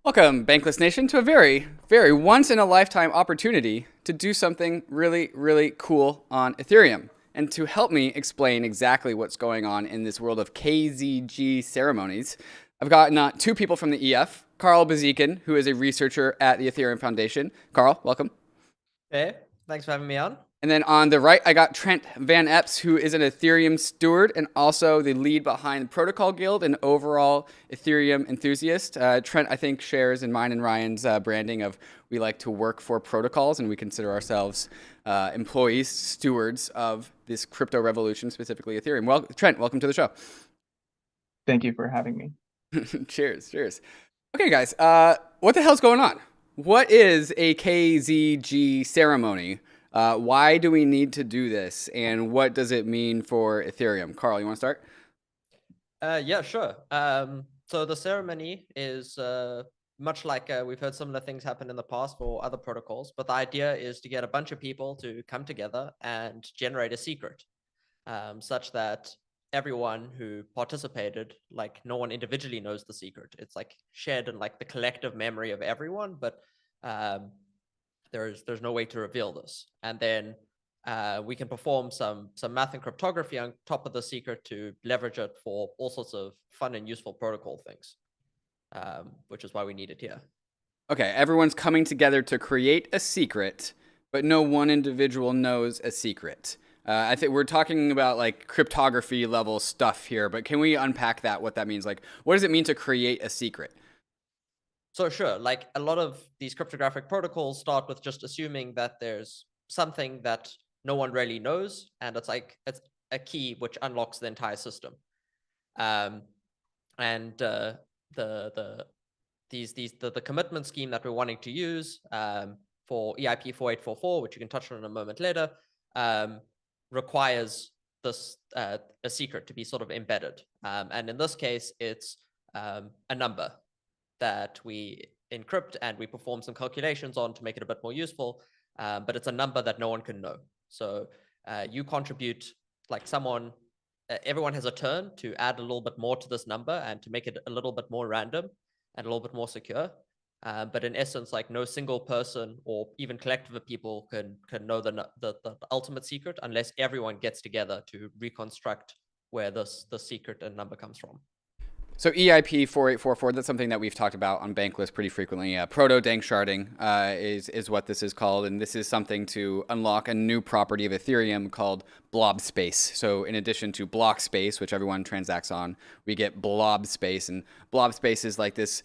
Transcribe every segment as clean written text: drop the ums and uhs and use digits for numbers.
Welcome, Bankless Nation, to a very, very once-in-a-lifetime opportunity to do something really, really cool on Ethereum. And to help me explain exactly what's going on in this world of KZG ceremonies, I've gotten two people from the EF, Carl Beekhuizen, who is a researcher at the Ethereum Foundation. Carl, welcome. Hey, thanks for having me on. And then on the right, I got Trent Van Epps, who is an Ethereum steward and also the lead behind the Protocol Guild and overall Ethereum enthusiast. Trent, I think, shares in mine and Ryan's branding of we like to work for protocols and we consider ourselves employees, stewards of this crypto revolution, specifically Ethereum. Well, Trent, welcome to the show. Thank you for having me. Cheers, cheers. Okay, guys, what the hell's going on? What is a KZG ceremony? Why do we need to do this, and what does it mean for Ethereum? Carl, you want to start? Yeah, sure. So the ceremony is much like we've heard similar things happen in the past for other protocols, but the idea is to get a bunch of people to come together and generate a secret, such that everyone who participated, like no one individually knows the secret. It's like shared in like the collective memory of everyone, but there's no way to reveal this. And then we can perform some math and cryptography on top of the secret to leverage it for all sorts of fun and useful protocol things, which is why we need it here. Okay, everyone's coming together to create a secret, but no one individual knows a secret. I think we're talking about like cryptography level stuff here, but can we unpack that, what that means? Like, what does it mean to create a secret? So sure, like a lot of these cryptographic protocols start with just assuming that there's something that no one really knows, and it's a key which unlocks the entire system. And the commitment scheme that we're wanting to use for EIP 4844, which you can touch on in a moment later, requires this a secret to be sort of embedded. And in this case, it's a number that we encrypt and we perform some calculations on to make it a bit more useful, but it's a number that no one can know. So you contribute, like everyone has a turn to add a little bit more to this number and to make it a little bit more random and a little bit more secure. But in essence, like no single person or even collective of people can know the ultimate secret unless everyone gets together to reconstruct where the secret and number comes from. So EIP 4844, that's something that we've talked about on Bankless pretty frequently. Proto-dank sharding is what this is called, and this is something to unlock a new property of Ethereum called blob space. So in addition to block space, which everyone transacts on, we get blob space, and blob space is like this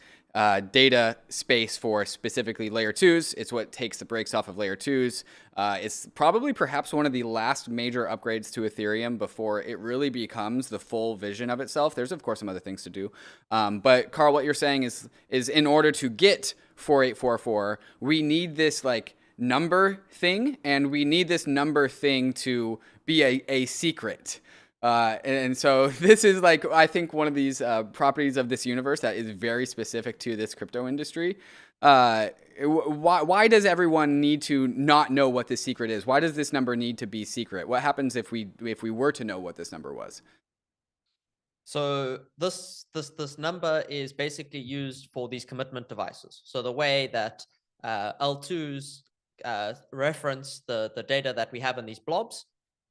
data space for specifically layer 2s. It's what takes the brakes off of layer 2s. It's probably perhaps one of the last major upgrades to Ethereum before it really becomes the full vision of itself. There's of course some other things to do. But Carl, what you're saying is in order to get 4844, we need this like number thing, and we need this number thing to be a secret. And so this is like, I think one of these properties of this universe that is very specific to this crypto industry. Why does everyone need to not know what this secret is? Why does this number need to be secret? What happens if we were to know what this number was? So this number is basically used for these commitment devices. So the way that L2s reference the data that we have in these blobs,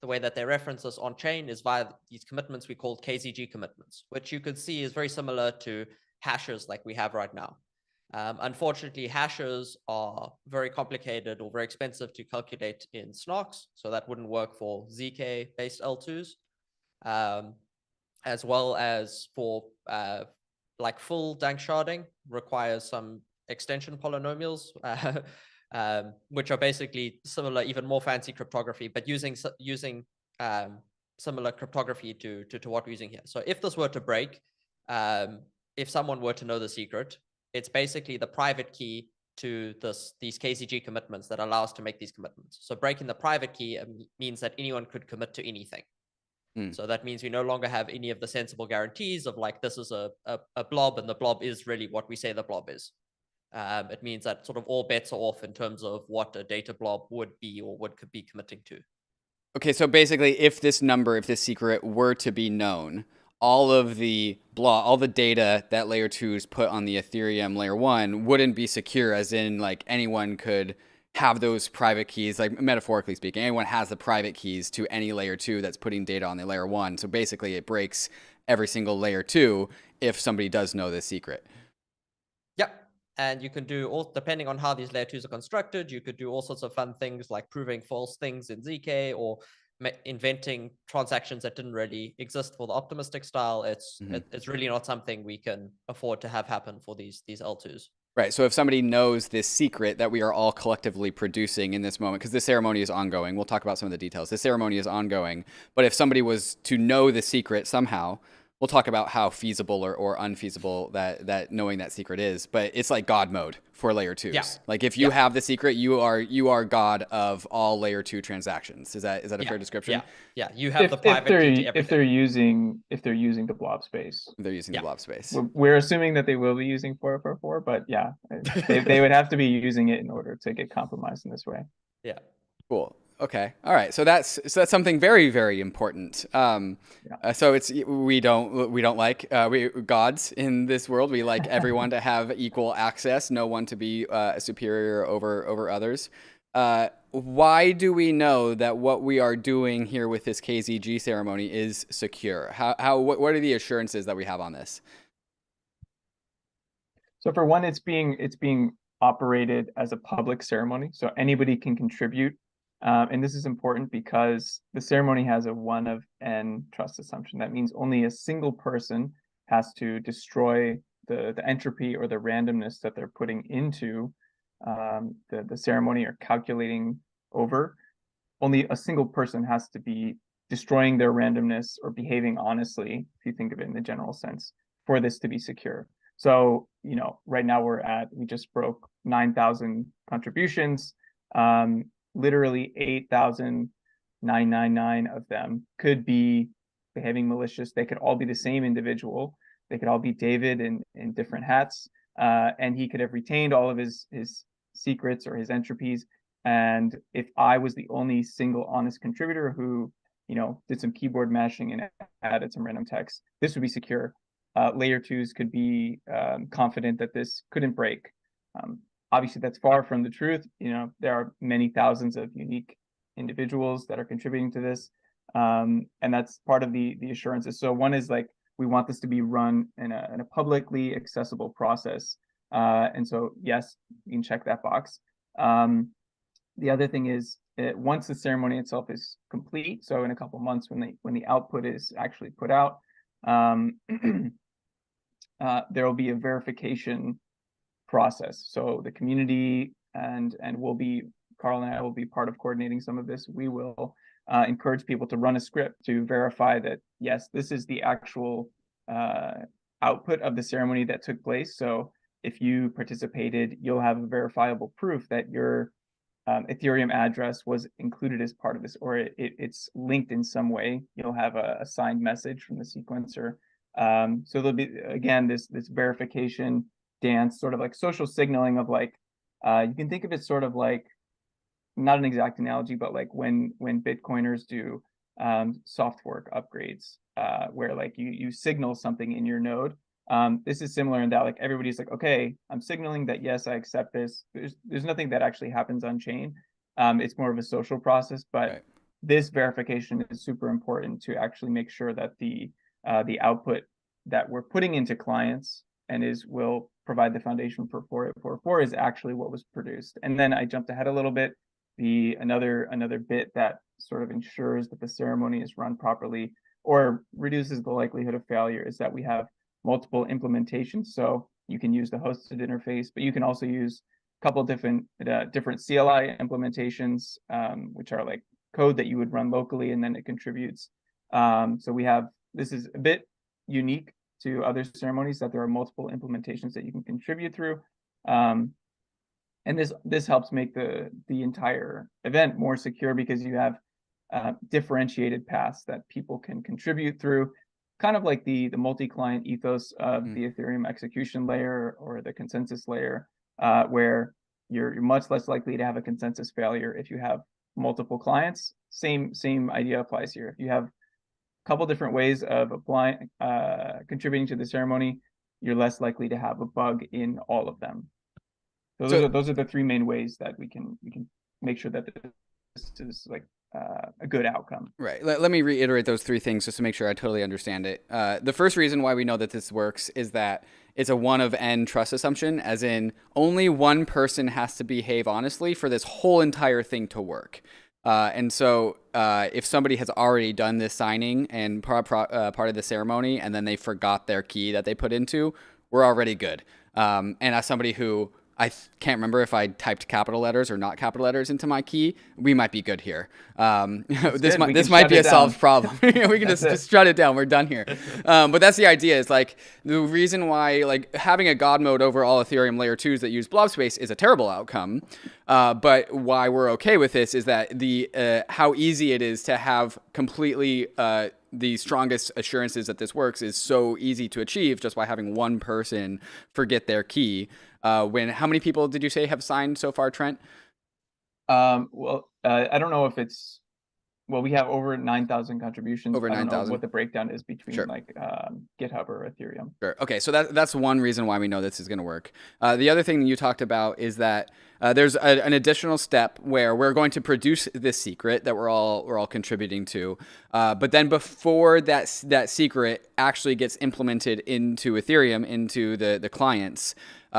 the way that they reference us on chain is via these commitments we call KZG commitments, which you could see is very similar to hashes like we have right now. Unfortunately, hashes are very complicated or very expensive to calculate in SNARKs, so that wouldn't work for ZK-based L2s, as well as for like full dank sharding requires some extension polynomials, which are basically similar, even more fancy cryptography, but using similar cryptography to what we're using here. So if this were to break, if someone were to know the secret, it's basically the private key to these KZG commitments that allow us to make these commitments. So breaking the private key means that anyone could commit to anything. So that means we no longer have any of the sensible guarantees of like, this is a blob and the blob is really what we say the blob is. It means that sort of all bets are off in terms of what a data blob would be or could be committing to. Okay, so basically if this secret were to be known, all of the all the data that layer 2s put on the Ethereum layer 1 wouldn't be secure, as in like anyone could have those private keys, like metaphorically speaking, anyone has the private keys to any layer 2 that's putting data on the layer 1. So basically it breaks every single layer 2 if somebody does know this secret. Yep. And you can do all, depending on how these layer 2s are constructed, you could do all sorts of fun things like proving false things in ZK, or inventing transactions that didn't really exist for the optimistic style. It's really not something we can afford to have happen for these L2s. Right. So if somebody knows this secret that we are all collectively producing in this moment, because this ceremony is ongoing, we'll talk about some of the details. This ceremony is ongoing, but if somebody was to know the secret somehow, we'll talk about how feasible or unfeasible that knowing that secret is. But it's like God mode for layer 2s. Yeah. Like if you have the secret, you are God of all layer 2 transactions. Is that a fair description? Yeah. You have the private key to everything. If they're using the blob space. They're using the blob space. We're assuming that they will be using 444, but yeah, they would have to be using it in order to get compromised in this way. Yeah. Cool. Okay. All right. So that's something very, very important. So it's we don't like we gods in this world. We like everyone to have equal access, no one to be superior over others. Why do we know that what we are doing here with this KZG ceremony is secure? What are the assurances that we have on this? So for one, it's being operated as a public ceremony, so anybody can contribute. And this is important because the ceremony has a 1 of n trust assumption. That means only a single person has to destroy the entropy or the randomness that they're putting into the ceremony or calculating over. Only a single person has to be destroying their randomness or behaving honestly, if you think of it in the general sense, for this to be secure. So, right now we just broke 9,000 contributions. Literally 8,999 of them could be behaving malicious. They could all be the same individual. They could all be David in different hats. And he could have retained all of his secrets or his entropies. And if I was the only single honest contributor who, did some keyboard mashing and added some random text, this would be secure. Layer 2s could be confident that this couldn't break. Obviously, that's far from the truth. There are many thousands of unique individuals that are contributing to this. And that's part of the assurances. So one is like, we want this to be run in a publicly accessible process. And so, yes, you can check that box. The other thing is, once the ceremony itself is complete, so in a couple months when the output is actually put out, there will be a verification process. So the community and Carl and I will be part of coordinating some of this. We will encourage people to run a script to verify that, yes, this is the actual output of the ceremony that took place. So if you participated, you'll have a verifiable proof that your Ethereum address was included as part of this, or it's linked in some way. You'll have a signed message from the sequencer. So there'll be, again, this verification dance, sort of like social signaling of like, you can think of it sort of like, not an exact analogy, but like when Bitcoiners do soft fork upgrades, where like you signal something in your node. This is similar in that like everybody's like, okay, I'm signaling that yes, I accept this. There's nothing that actually happens on chain. It's more of a social process, but this verification is super important to actually make sure that the output that we're putting into clients and will provide the foundation for 4844 is actually what was produced. And then I jumped ahead a little bit. Another bit that sort of ensures that the ceremony is run properly or reduces the likelihood of failure is that we have multiple implementations. So you can use the hosted interface, but you can also use a couple different CLI implementations, which are like code that you would run locally and then it contributes. So this is a bit unique to other ceremonies, that there are multiple implementations that you can contribute through. And this helps make the entire event more secure because you have differentiated paths that people can contribute through, kind of like the multi-client ethos of the Ethereum execution layer or the consensus layer, where you're much less likely to have a consensus failure if you have multiple clients. Same idea applies here. If you have couple different ways of applying, contributing to the ceremony, you're less likely to have a bug in all of them. Those are the three main ways that we can make sure that this is like a good outcome. Right. Let me reiterate those three things just to make sure I totally understand it. The first reason why we know that this works is that it's a one of n trust assumption, as in only one person has to behave honestly for this whole entire thing to work. And so if somebody has already done this signing and part of the ceremony, and then they forgot their key that they put into, we're already good. And as somebody who can't remember if I typed capital letters or not capital letters into my key, we might be good here. This might be a solved problem. We can just shut it down. We're done here. But that's the idea, is like the reason why like having a God mode over all Ethereum layer 2s that use blob space is a terrible outcome. But why we're okay with this is that how easy it is to have completely the strongest assurances that this works is so easy to achieve just by having one person forget their key. How many people did you say have signed so far, Trent? I don't know if it's, well, we have over 9,000 contributions. Over 9,000. I don't know what the breakdown is between Sure. like GitHub or Ethereum. Sure. Okay, so that's one reason why we know this is going to work. The other thing that you talked about is that there's an additional step where we're going to produce this secret that we're all contributing to, but then before that secret actually gets implemented into Ethereum, into the clients,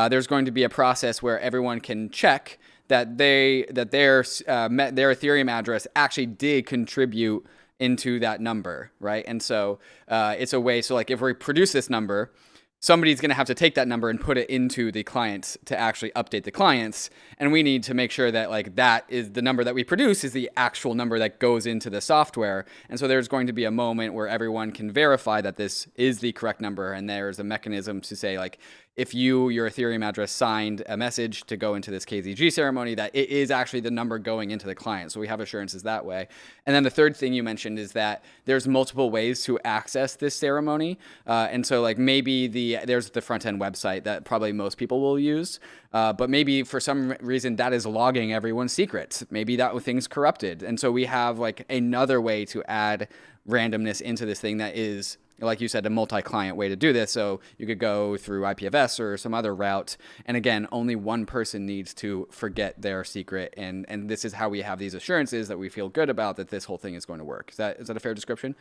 there's going to be a process where everyone can check that their Ethereum address actually did contribute into that number, right? And so it's a way, so like if we produce this number, somebody's going to have to take that number and put it into the clients to actually update the clients. And we need to make sure that like that is the number that we produce is the actual number that goes into the software. And so there's going to be a moment where everyone can verify that this is the correct number. And there's a mechanism to say like, if your Ethereum address signed a message to go into this KZG ceremony, that it is actually the number going into the client. So we have assurances that way. And then the third thing you mentioned is that there's multiple ways to access this ceremony. And so like maybe there's the front end website that probably most people will use. But maybe for some reason that is logging everyone's secrets. Maybe that thing's corrupted. And so we have like another way to add randomness into this thing that is, like you said, a multi-client way to do this. So you could go through IPFS or some other route. And again, only one person needs to forget their secret. And this is how we have these assurances that we feel good about that this whole thing is going to work. Is that a fair description?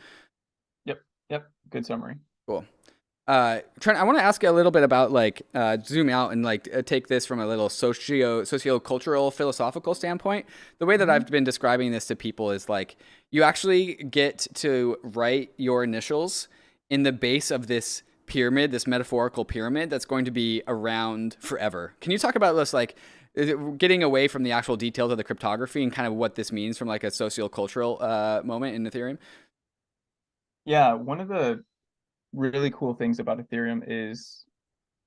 Yep. Good summary. Cool. Trent, I want to ask you a little bit about like zoom out and like take this from a little socio-cultural, philosophical standpoint. The way that I've been describing this to people is like you actually get to write your initials in the base of this pyramid, this metaphorical pyramid that's going to be around forever. Can you talk about this, like getting away from the actual details of the cryptography and kind of what this means from like a socio-cultural moment in Ethereum? Yeah, one of the really cool things about Ethereum is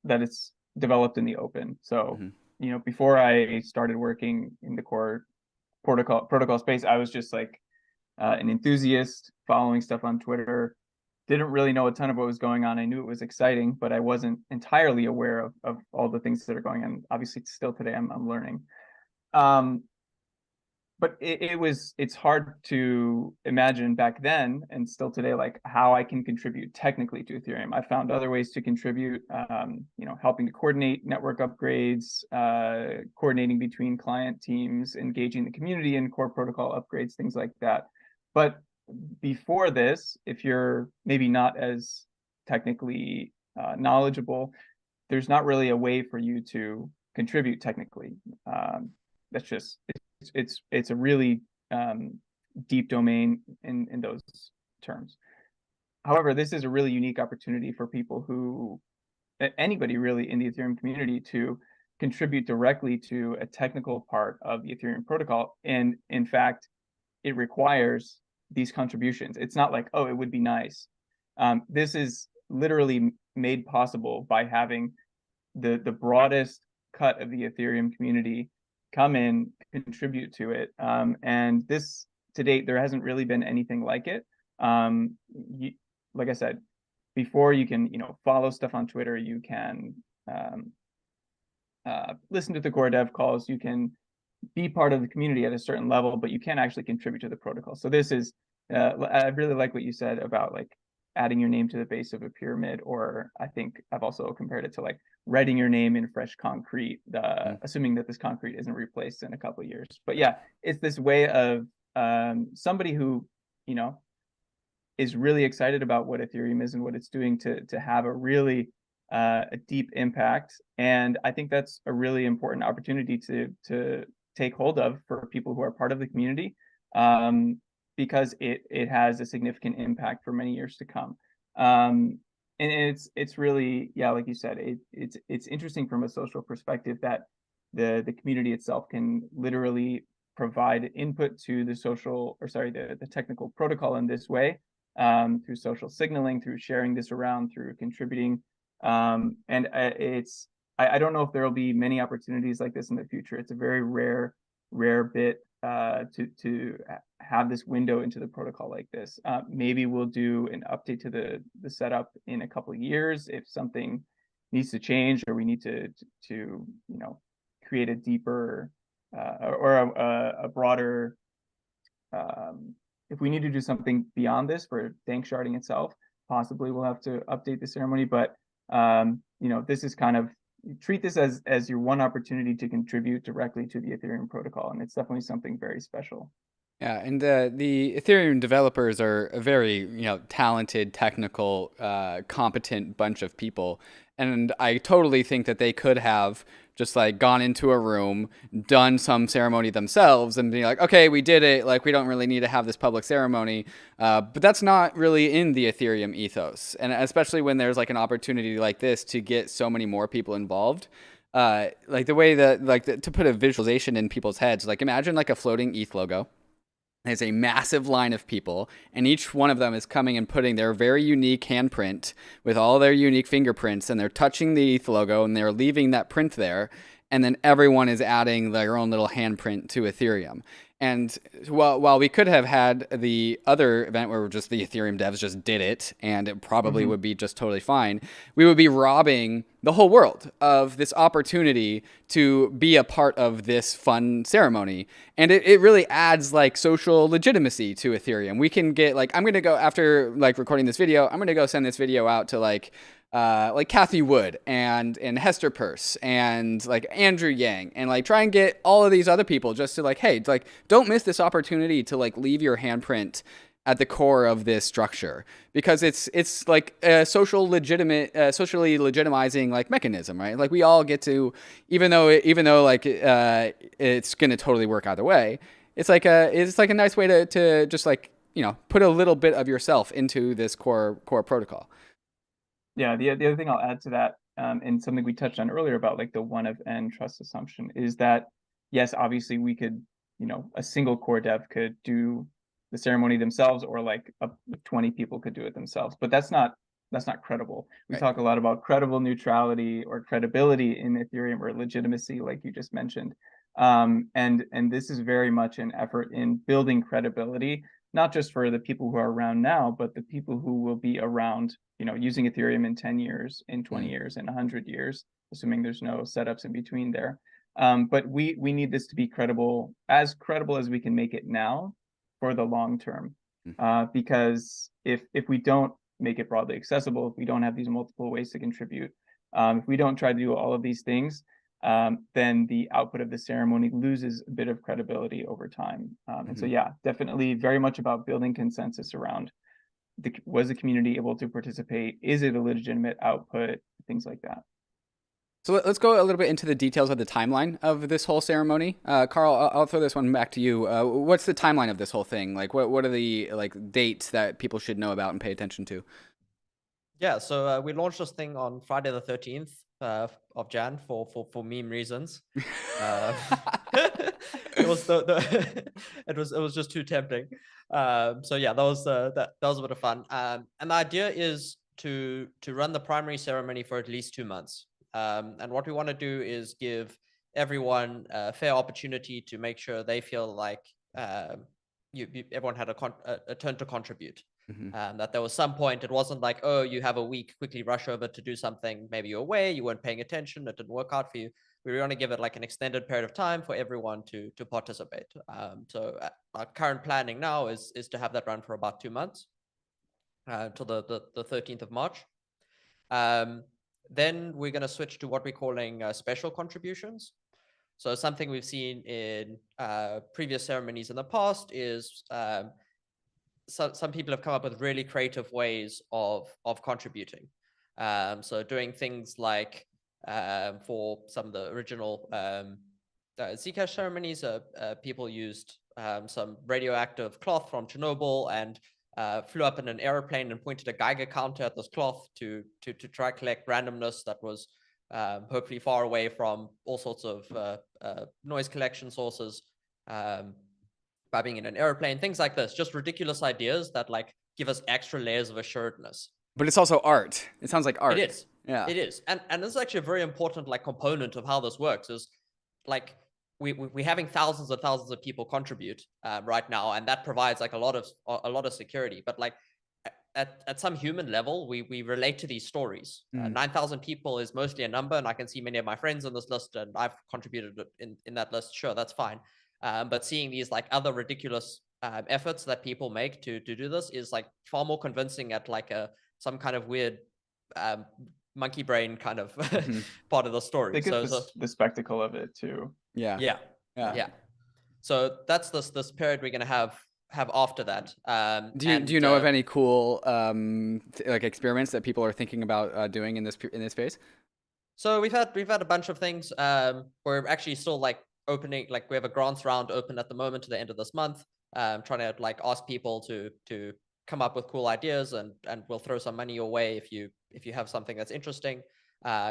that it's developed in the open. So, before I started working in the core protocol space, I was just like an enthusiast following stuff on Twitter. Didn't really know a ton of what was going on. I knew it was exciting, but I wasn't entirely aware of all the things that are going on. Obviously, still today, I'm learning. But it's hard to imagine back then and still today, like how I can contribute technically to Ethereum. I found other ways to contribute, helping to coordinate network upgrades, coordinating between client teams, engaging the community in core protocol upgrades, things like that. But before this, if you're maybe not as technically knowledgeable, there's not really a way for you to contribute technically. That's just it's a really deep domain in those terms. However, this is a really unique opportunity for people anybody really in the Ethereum community to contribute directly to a technical part of the Ethereum protocol. And in fact, it requires these contributions. It's not like, oh, it would be nice. This is literally made possible by having the broadest cut of the Ethereum community come in, contribute to it. And this, to date, there hasn't really been anything like it. Like I said, before you can, follow stuff on Twitter, you can listen to the core dev calls, you can be part of the community at a certain level, but you can't actually contribute to the protocol. So this is I really like what you said about like adding your name to the base of a pyramid, or I think I've also compared it to like writing your name in fresh concrete, assuming that this concrete isn't replaced in a couple of years. But yeah, it's this way of somebody who, you know, is really excited about what Ethereum is and what it's doing to have a really a deep impact. And I think that's a really important opportunity to take hold of for people who are part of the community, because it has a significant impact for many years to come. And it's really, yeah, like you said, it's interesting from a social perspective that the community itself can literally provide input to the the technical protocol in this way, through social signaling, through sharing this around, through contributing. And I don't know if there will be many opportunities like this in the future. It's a very rare bit to have this window into the protocol like this. Maybe we'll do an update to the setup in a couple of years if something needs to change, or we need to you know, create a deeper or a broader, if we need to do something beyond this for dank sharding itself, possibly we'll have to update the ceremony. But you know, this is kind of, treat this as your one opportunity to contribute directly to the Ethereum protocol, and it's definitely something very special. Yeah, and the Ethereum developers are a very, you know, talented, technical, competent bunch of people, and I totally think that they could have just like gone into a room, done some ceremony themselves, and be like, okay, we did it. Like, we don't really need to have this public ceremony. But that's not really in the Ethereum ethos, and especially when there's like an opportunity like this to get so many more people involved. Like the way that to put a visualization in people's heads, like imagine like a floating ETH logo. There's a massive line of people, and each one of them is coming and putting their very unique handprint with all their unique fingerprints, and they're touching the ETH logo, and they're leaving that print there, and then everyone is adding their own little handprint to Ethereum. And while we could have had the other event where just the Ethereum devs just did it, and it probably would be just totally fine, we would be robbing the whole world of this opportunity to be a part of this fun ceremony. And it really adds like social legitimacy to Ethereum. We can get like, I'm going to go, after like recording this video, I'm going to go send this video out to like Kathy Wood and Hester Peirce and like Andrew Yang, and like try and get all of these other people just to like, hey, like don't miss this opportunity to like leave your handprint at the core of this structure, because it's like a socially legitimizing like mechanism, right? Like we all get to, even though like it's gonna totally work either way, it's like a nice way to just like, you know, put a little bit of yourself into this core protocol. Yeah, the other thing I'll add to that, and something we touched on earlier about like the one of n trust assumption, is that yes, obviously we could, you know, a single core dev could do the ceremony themselves, or like 20 people could do it themselves, but that's not credible. We talk a lot about credible neutrality or credibility in Ethereum, or legitimacy, like you just mentioned. And this is very much an effort in building credibility, not just for the people who are around now, but the people who will be around, you know, using Ethereum in 10 years, in 20 years, in 100 years, assuming there's no setups in between there. But we need this to be credible as we can make it now for the long term. Because if we don't make it broadly accessible, if we don't have these multiple ways to contribute, if we don't try to do all of these things, then the output of the ceremony loses a bit of credibility over time. And so, yeah, definitely very much about building consensus around was the community able to participate? Is it a legitimate output? Things like that. So let's go a little bit into the details of the timeline of this whole ceremony. Carl, I'll throw this one back to you. What's the timeline of this whole thing? Like, what are the like dates that people should know about and pay attention to? Yeah, so we launched this thing on Friday the 13th of Jan for meme reasons. It was it was just too tempting. So yeah, that was a bit of fun. And the idea is to run the primary ceremony for at least 2 months. And what we want to do is give everyone a fair opportunity to make sure they feel like everyone had a turn to contribute. That there was some point, it wasn't like, oh, you have a week, quickly rush over to do something. Maybe you're away, you weren't paying attention, it didn't work out for you. We want to give it like an extended period of time for everyone to participate. So our current planning now is to have that run for about 2 months, until the 13th of March. Then we're going to switch to what we're calling special contributions. So something we've seen in previous ceremonies in the past is some people have come up with really creative ways of contributing. So doing things like for some of the original Zcash ceremonies, people used some radioactive cloth from Chernobyl and flew up in an airplane and pointed a Geiger counter at this cloth to try collect randomness that was hopefully far away from all sorts of noise collection sources, by being in an airplane, things like this, just ridiculous ideas that like give us extra layers of assuredness. But it's also art. It sounds like art. It is. Yeah. It is. And this is actually a very important like component of how this works is like we're having thousands and thousands of people contribute right now, and that provides like a lot of security. But like at some human level, we relate to these stories. 9,000 people is mostly a number, and I can see many of my friends on this list, and I've contributed in that list. Sure, that's fine. But seeing these like other ridiculous efforts that people make to do this is like far more convincing at like some kind of weird monkey brain kind of part of the story. They get the spectacle of it too. Yeah. So that's this period we're going to have after that. Do you know of any cool like experiments that people are thinking about doing in this phase? So we've had a bunch of things. We're actually still like opening, like we have a grants round open at the moment to the end of this month, trying to like ask people to come up with cool ideas, and we'll throw some money your way if you have something that's interesting.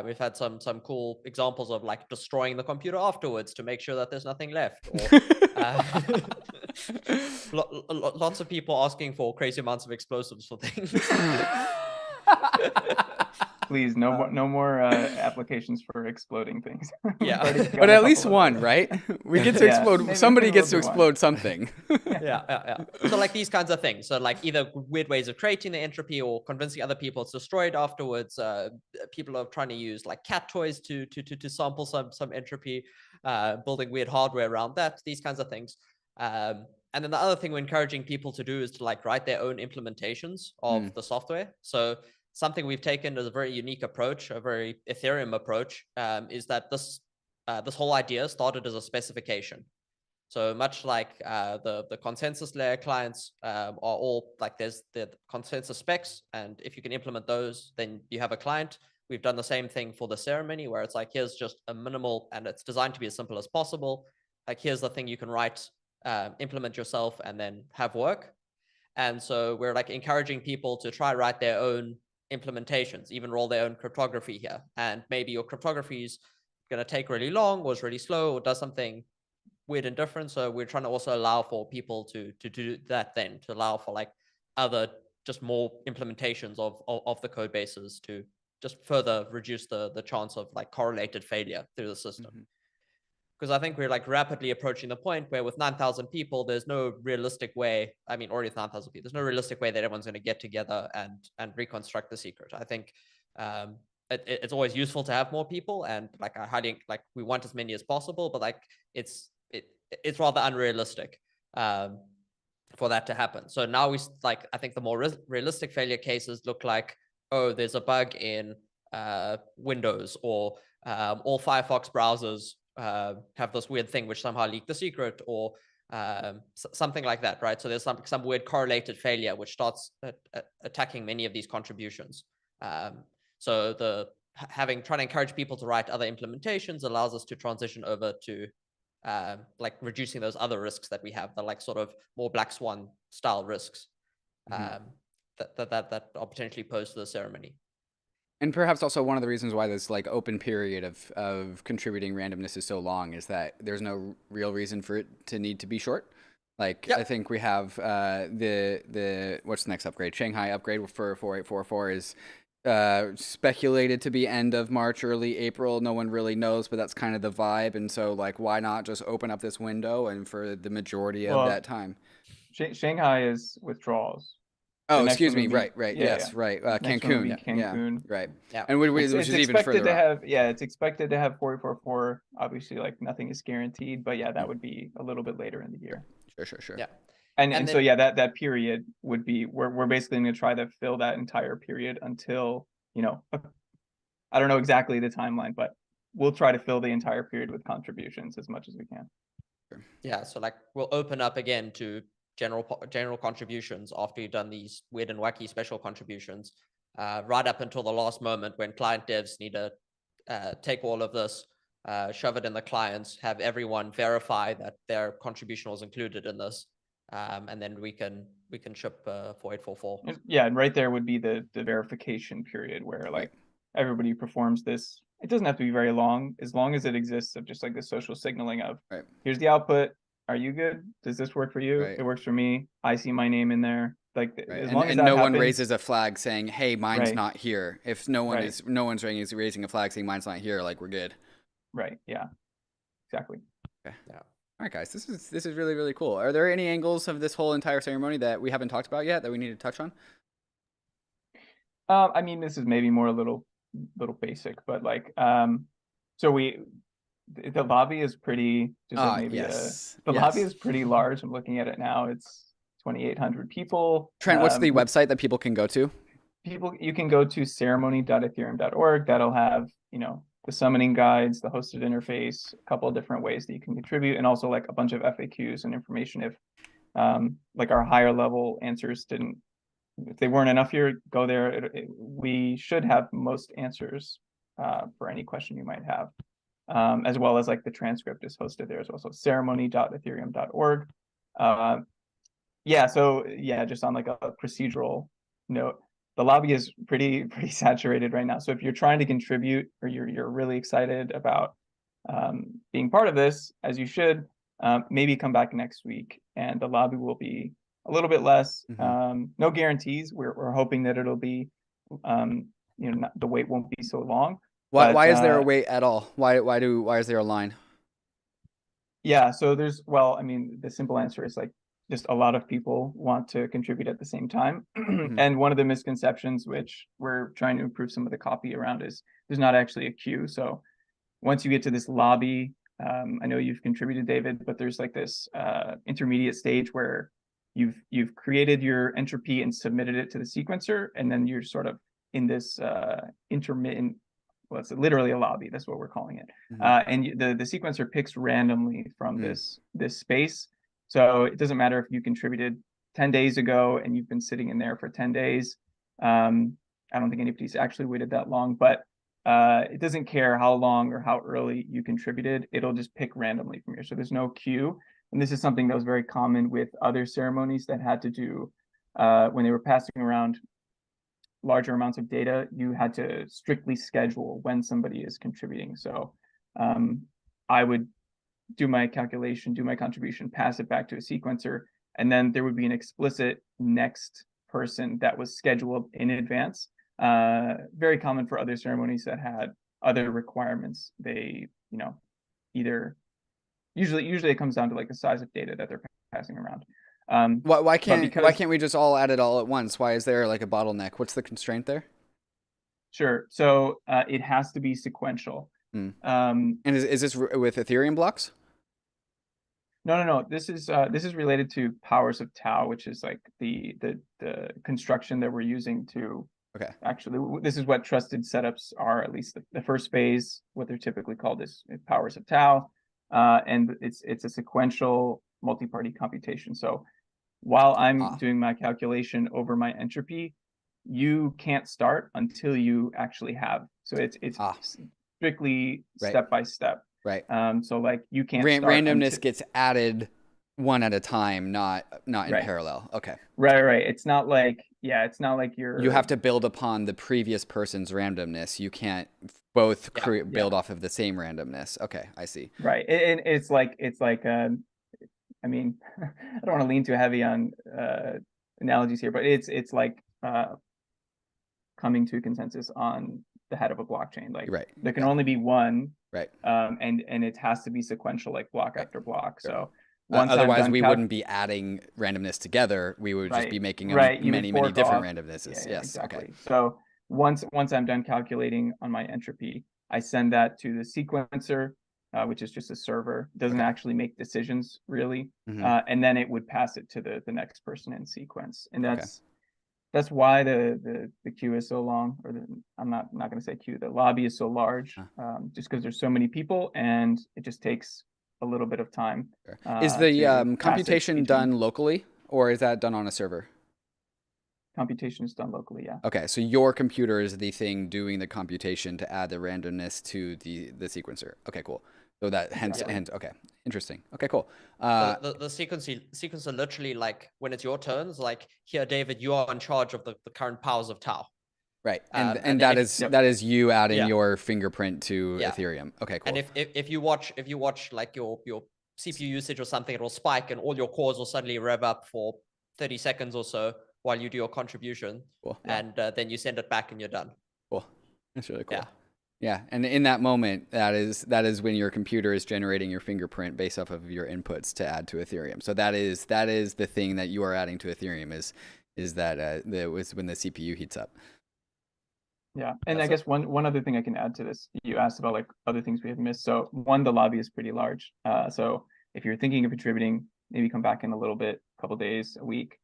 We've had some cool examples of like destroying the computer afterwards to make sure that there's nothing left, or lots of people asking for crazy amounts of explosives for things. Please, no more applications for exploding things. Yeah, but at least one, right? We get to explode. Somebody gets to explode something. Yeah. So like these kinds of things. So like either weird ways of creating the entropy or convincing other people it's destroyed afterwards. People are trying to use like cat toys to sample some entropy, building weird hardware around that. These kinds of things. And then the other thing we're encouraging people to do is to like write their own implementations of the software. So something we've taken as a very unique approach, a very Ethereum approach, is that this whole idea started as a specification. So much like the consensus layer clients are all like there's the consensus specs, and if you can implement those, then you have a client. We've done the same thing for the ceremony, where it's like, here's just a minimal, and it's designed to be as simple as possible. Like, here's the thing you can write, implement yourself, and then have work. And so we're like encouraging people to try write their own implementations, even roll their own cryptography here. And maybe your cryptography is going to take really long, or is really slow, or does something weird and different. So we're trying to also allow for people to do that, then to allow for like other just more implementations of the code bases to just further reduce the chance of like correlated failure through the system. Because I think we're like rapidly approaching the point where with 9,000 people, there's no realistic way. I mean, already 9,000 people, there's no realistic way that everyone's going to get together and reconstruct the secret. I think it's always useful to have more people, and like I highly like we want as many as possible, but like it's rather unrealistic for that to happen. So now we like, I think the more realistic failure cases look like, oh, there's a bug in Windows, or all Firefox browsers have this weird thing which somehow leaked the secret, or something like that, right? So there's some weird correlated failure which starts attacking many of these contributions. So trying to encourage people to write other implementations allows us to transition over to like reducing those other risks that we have, the like sort of more black swan style risks that are potentially posed to the ceremony. And perhaps also one of the reasons why this like open period of contributing randomness is so long is that there's no real reason for it to need to be short. Like, yep. I think we have the what's the next upgrade? Shanghai upgrade for 4844 is speculated to be end of March, early April. No one really knows, but that's kind of the vibe. And so like, why not just open up this window and for the majority of that time? Shanghai is withdrawals. Oh, next excuse one me. would be- Right, right. yeah, yes, yeah. right. Next one would be Cancun. Yeah, Cancun. right. Yeah. And which It's is even expected further to out. have, yeah, it's expected to have 44.4. Obviously, like nothing is guaranteed, but yeah, that would be a little bit later in the year. Sure. Yeah. And so then, yeah, that period would be, we're basically going to try to fill that entire period until, you know, I don't know exactly the timeline, but we'll try to fill the entire period with contributions as much as we can. yeah, so like we'll open up again to general contributions after you've done these weird and wacky special contributions, right up until the last moment when client devs need to take all of this, shove it in the clients, have everyone verify that their contribution was included in this, and then we can ship 4844. Yeah, and right there would be the verification period where like everybody performs this. It doesn't have to be very long as it exists of just like the social signaling of here's the output. Are you good? Does this work for you? It works for me. I see my name in there. Like as long as that no happens, one raises a flag saying, "Hey, mine's not here." If no one is raising a flag saying mine's not here, like we're good. Right. Yeah. Exactly. Okay. Yeah. All right, guys. This is really, really cool. Are there any angles of this whole entire ceremony that we haven't talked about yet that we need to touch on? I mean, this is maybe more a little basic, but like, so the lobby is pretty, just like maybe the lobby is pretty large. I'm looking at it now. It's 2,800 people. Trent, what's the website that people can go to? You can go to ceremony.ethereum.org. That'll have, you know, the summoning guides, the hosted interface, a couple of different ways that you can contribute, and also like a bunch of FAQs and information if like our higher level answers if they weren't enough here, go there. We should have most answers for any question you might have, as well as like the transcript is hosted there as well. So ceremony.ethereum.org. Yeah, so yeah, just on like a procedural note, the lobby is pretty saturated right now. So if you're trying to contribute or you're really excited about being part of this, as you should, maybe come back next week and the lobby will be a little bit less. No guarantees. We're hoping that it'll be, you know, the wait won't be so long. Why is there a wait at all? Why is there a line? Yeah, so well, I mean, the simple answer is like just a lot of people want to contribute at the same time. And one of the misconceptions, which we're trying to improve some of the copy around, is there's not actually a queue. So once you get to this lobby, I know you've contributed, David, but there's like this intermediate stage where you've created your entropy and submitted it to the sequencer, and then you're sort of in this intermittent, well, it's literally a lobby. That's what we're calling it. And the sequencer picks randomly from this space. So it doesn't matter if you contributed 10 days ago and you've been sitting in there for 10 days. I don't think anybody's actually waited that long, but it doesn't care how long or how early you contributed. It'll just pick randomly from here. So there's no queue. And this is something that was very common with other ceremonies that had to do when they were passing around larger amounts of data. You had to strictly schedule when somebody is contributing. So I would do my calculation, do my contribution, pass it back to a sequencer, and then there would be an explicit next person that was scheduled in advance. Very common for other ceremonies that had other requirements. They, you know, usually it comes down to like the size of data that they're passing around. Why can't we just all add it all at once? Why is there like a bottleneck? What's the constraint there? Sure. So it has to be sequential. And is this with Ethereum blocks? No. This is related to powers of tau, which is like the construction that we're using to. Okay. Actually, this is what trusted setups are. At least the first phase, what they're typically called is powers of tau, and it's a sequential multi-party computation. So while I'm doing my calculation over my entropy, you can't start until you actually have. So it's strictly step by step. Right. So like you can't randomness gets added one at a time, not in parallel. Okay. Right. It's not like you have to build upon the previous person's randomness. You can't both build off of the same randomness. Okay, I see. Right. And it's like I mean, I don't want to lean too heavy on analogies here, but it's like coming to a consensus on the head of a blockchain. Like there can only be one. Right. And it has to be sequential, like block after block. So once I'm Otherwise, done we wouldn't be adding randomness together. We would just be making them you would many fork different off. randomnesses. Yeah, Yes. exactly. Okay. So once I'm done calculating on my entropy, I send that to the sequencer, which is just a server. It doesn't actually make decisions really, and then it would pass it to the next person in sequence. And that's why the queue is so long, or I'm not going to say queue. The lobby is so large, just because there's so many people, and it just takes a little bit of time. Is the computation done locally, or is that done on a server? Computation is done locally, yeah. Okay, so your computer is the thing doing the computation to add the randomness to the sequencer. Okay, cool. So that hence okay, interesting. Okay, cool. The sequencer literally, like, when it's your turns, like, here, David, you are in charge of the current powers of Tau. Right, and that is you adding your fingerprint to Yeah. Ethereum. Okay, cool. And if you watch like your CPU usage or something, it will spike and all your cores will suddenly rev up for 30 seconds or so while you do your contribution. Cool. And then you send it back and you're done. Cool. That's really cool. Yeah. Yeah, and in that moment, that is when your computer is generating your fingerprint based off of your inputs to add to Ethereum. So that is the thing that you are adding to Ethereum is that was when the CPU heats up. Yeah, and I guess one other thing I can add to this, you asked about like other things we have missed. So one, the lobby is pretty large. So if you're thinking of contributing, maybe come back in a little bit, a couple days, a week.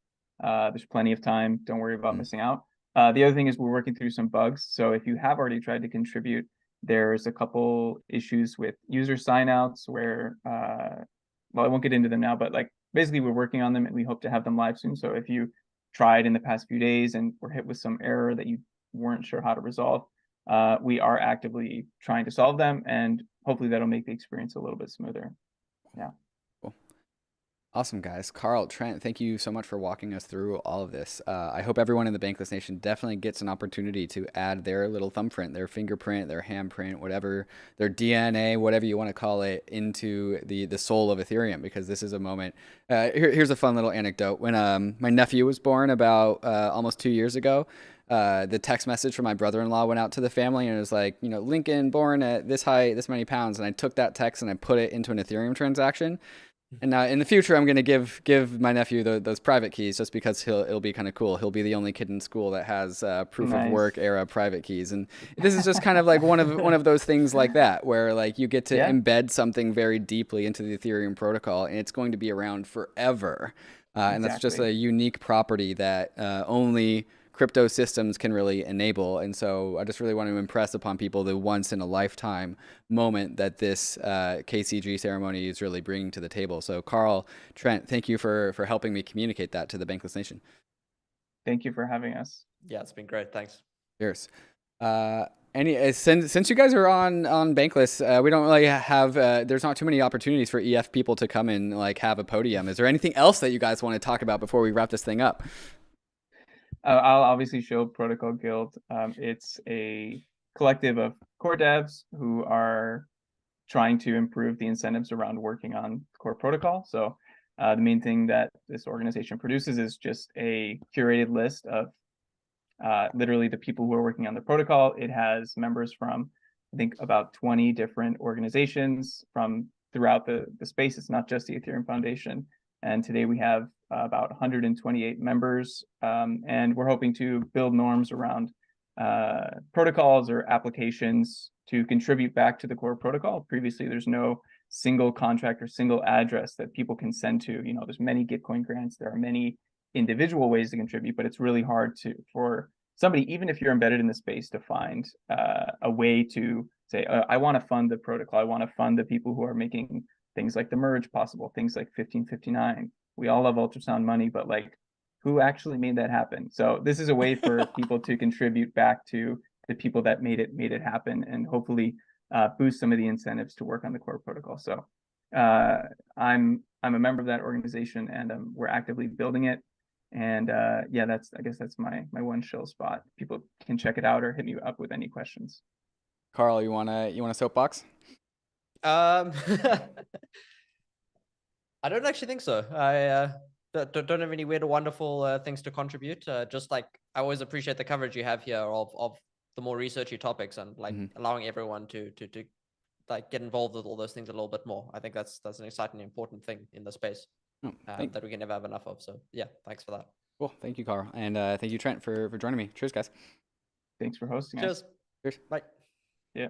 There's plenty of time. Don't worry about missing out. The other thing is we're working through some bugs. So if you have already tried to contribute, there's a couple issues with user signouts where, well, I won't get into them now, but like basically we're working on them and we hope to have them live soon. So if you tried in the past few days and were hit with some error that you weren't sure how to resolve, we are actively trying to solve them, and hopefully that'll make the experience a little bit smoother. Yeah. Cool. Awesome, guys. Carl, Trent, thank you so much for walking us through all of this. I hope everyone in the Bankless Nation definitely gets an opportunity to add their little thumbprint, their fingerprint, their handprint, whatever, their DNA, whatever you want to call it, into the soul of Ethereum, because this is a moment. Here's a fun little anecdote. When my nephew was born about almost 2 years ago, the text message from my brother-in-law went out to the family and it was like, Lincoln born at this height, this many pounds. And I took that text and I put it into an Ethereum transaction. And in the future, I'm going to give my nephew those private keys just because it'll be kind of cool. He'll be the only kid in school that has proof of work era private keys. And this is just kind of like one of those things like that, where like you get to embed something very deeply into the Ethereum protocol, and it's going to be around forever. And that's just a unique property that only crypto systems can really enable. And so I just really want to impress upon people the once in a lifetime moment that this KZG ceremony is really bringing to the table. So Carl, Trent, thank you for helping me communicate that to the Bankless Nation. Thank you for having us. Yeah, it's been great. Thanks. Cheers. Since you guys are on Bankless, we don't really have there's not too many opportunities for EF people to come and like have a podium. Is there anything else that you guys want to talk about before we wrap this thing up? I'll obviously show Protocol Guild. It's a collective of core devs who are trying to improve the incentives around working on core protocol. So the main thing that this organization produces is just a curated list of literally the people who are working on the protocol. It has members from, I think, about 20 different organizations from throughout the space. It's not just the Ethereum Foundation. And today we have about 128 members, and we're hoping to build norms around protocols or applications to contribute back to the core protocol. Previously, there's no single contract or single address that people can send to. There's many Gitcoin grants. There are many individual ways to contribute, but it's really hard for somebody, even if you're embedded in the space, to find a way to say, I want to fund the protocol. I want to fund the people who are making things like the merge possible, things like 1559. We all love ultrasound money, but like, who actually made that happen? So this is a way for people to contribute back to the people that made it happen, and hopefully boost some of the incentives to work on the core protocol. So I'm a member of that organization, and we're actively building it. And yeah, I guess that's my one shill spot. People can check it out or hit me up with any questions. Carl, you wanna soapbox? I don't actually think so. I don't have any weird or wonderful things to contribute. Just like I always appreciate the coverage you have here of the more researchy topics, and like allowing everyone to like get involved with all those things a little bit more. I think that's an exciting, important thing in the space Oh, that we can never have enough of. So yeah, thanks for that. Cool. Thank you, Carl. And thank you, Trent, for joining me. Cheers, guys. Thanks for hosting us. Cheers. Cheers. Bye. Yeah.